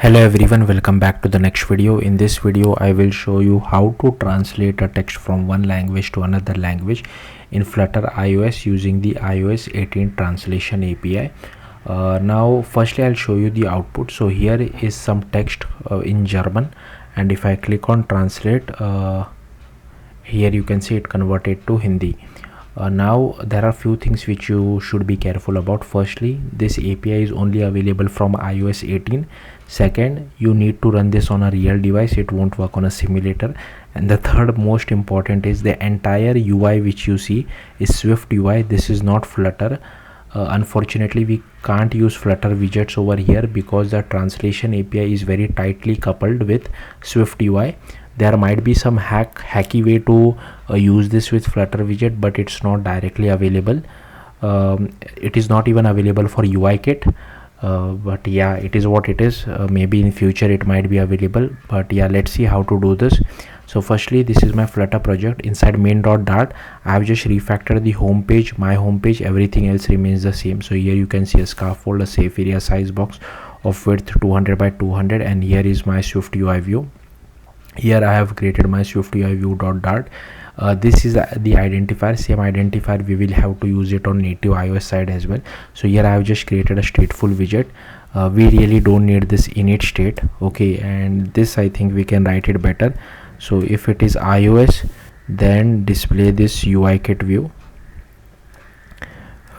Hello everyone, welcome back to the next video. In this video I will show you how to translate a text from one language to another language in Flutter iOS using the iOS 18 translation API. Now firstly I'll show you the output. So here is some text in German, and if I click on translate, here you can see it converted to Hindi. Now there are few things which you should be careful about. Firstly, this API is only available from iOS 18. Second, you need to run this on a real device, it won't work on a simulator. And the third most important is the entire UI which you see is Swift UI. This is not Flutter. Unfortunately we can't use Flutter widgets over here because the translation API is very tightly coupled with Swift UI. There might be some hacky way to use this with Flutter widget, but it's not directly available. It is not even available for UIKit. But yeah, it is what it is. Maybe in future it might be available, but yeah, let's see how to do this. So firstly, this is my Flutter project. Inside main.dart I have just refactored the home page, my home page. Everything else remains the same. So here you can see a scaffold, a safe area size box of width 200 by 200, and here is my Swift UI view. Here I have created my Swift UI view.dart. This is the identifier. Same identifier we will have to use it on native iOS side as well. So here I have just created a stateful widget. We really don't need this init state, okay, and this I think we can write it better. So if it is iOS, then display this UIKit view,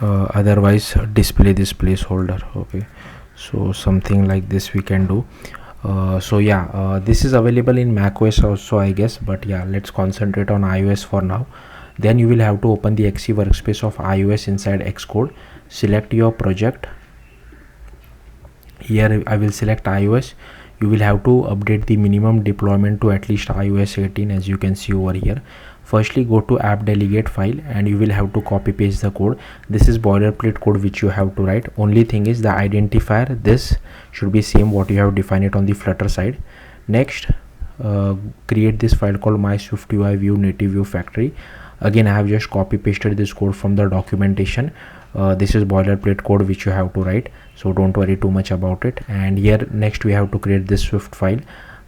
otherwise display this placeholder. Okay, so something like this we can do. So yeah, this is available in macOS also, I guess, but yeah, let's concentrate on iOS for now. Then you will have to open the XE workspace of iOS inside Xcode. Select your project. Here I will select iOS. You will have to update the minimum deployment to at least iOS 18, as you can see over here. Firstly, go to app delegate file and you will have to copy paste the code. This is boilerplate code which you have to write. Only thing is the identifier, this should be same what you have defined it on the Flutter side. Next, create this file called my Swift UI view native view factory. Again, I have just copy pasted this code from the documentation. This is boilerplate code which you have to write, so don't worry too much about it. And here next we have to create this Swift file.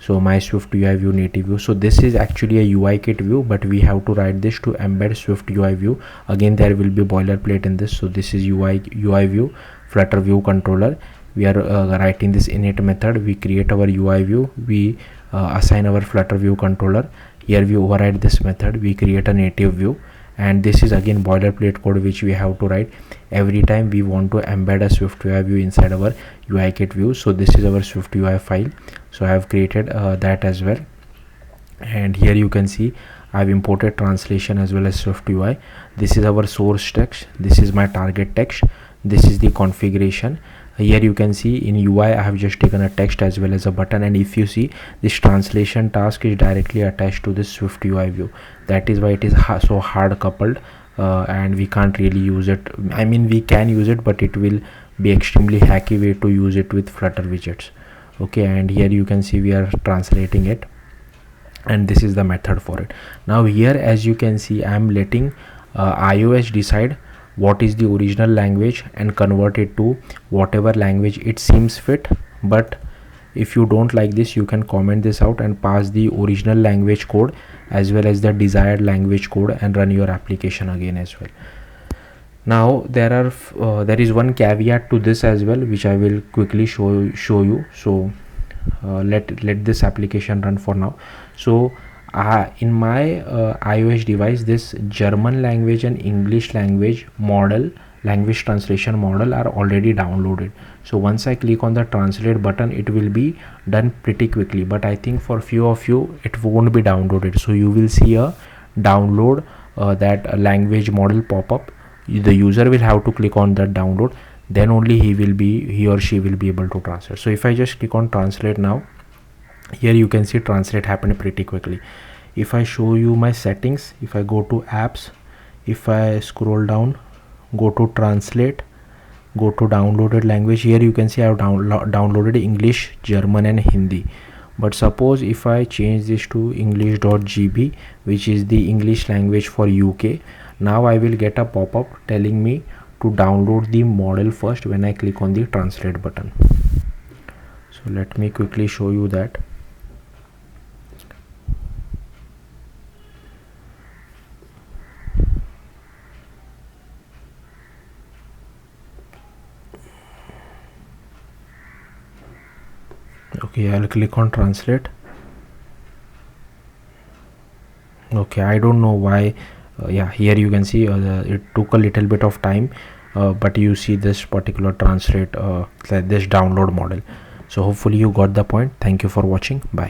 So my Swift UI view native view. So this is actually a UIKit view, but we have to write this to embed Swift UI view. Again, there will be boilerplate in this. So this is UI view Flutter view controller. We are writing this init method. We create our UI view. We assign our Flutter view controller. Here we override this method. We create a native view. And this is again boilerplate code which we have to write every time we want to embed a Swift UI view inside our UIKit view. So this is our Swift UI file. So I have created that as well. And here you can see I have imported translation as well as Swift UI. This is our source text. This is my target text. This is the configuration. Here you can see in UI I have just taken a text as well as a button, and if you see, this translation task is directly attached to this Swift UI view. That is why it is so hard coupled, and we can't really use it. I mean, we can use it, but it will be extremely hacky way to use it with Flutter widgets. Okay, and here you can see we are translating it, and this is the method for it. Now here, as you can see, I am letting iOS decide what is the original language and convert it to whatever language it seems fit. But if you don't like this, you can comment this out and pass the original language code as well as the desired language code and run your application again as well. Now there is one caveat to this as well, which I will quickly show you. So let this application run for now. So in my iOS device, this German language and English language translation model are already downloaded. So once I click on the translate button, it will be done pretty quickly, but I think for few of you it won't be downloaded. So you will see a download that language model pop up. The user will have to click on that download, then only he or she will be able to translate. So if I just click on translate now, here you can see translate happened pretty quickly. If I show you my settings, if I go to apps, if I scroll down, go to translate, go to downloaded language, here you can see I have downloaded English, German and Hindi. But suppose if I change this to english.gb, which is the English language for UK, now I will get a pop-up telling me to download the model first when I click on the translate button. So let me quickly show you that. Okay, I'll click on translate. Okay, I don't know why. Yeah, here you can see it took a little bit of time, but you see this particular translate, this download model. So hopefully you got the point. Thank you for watching. Bye.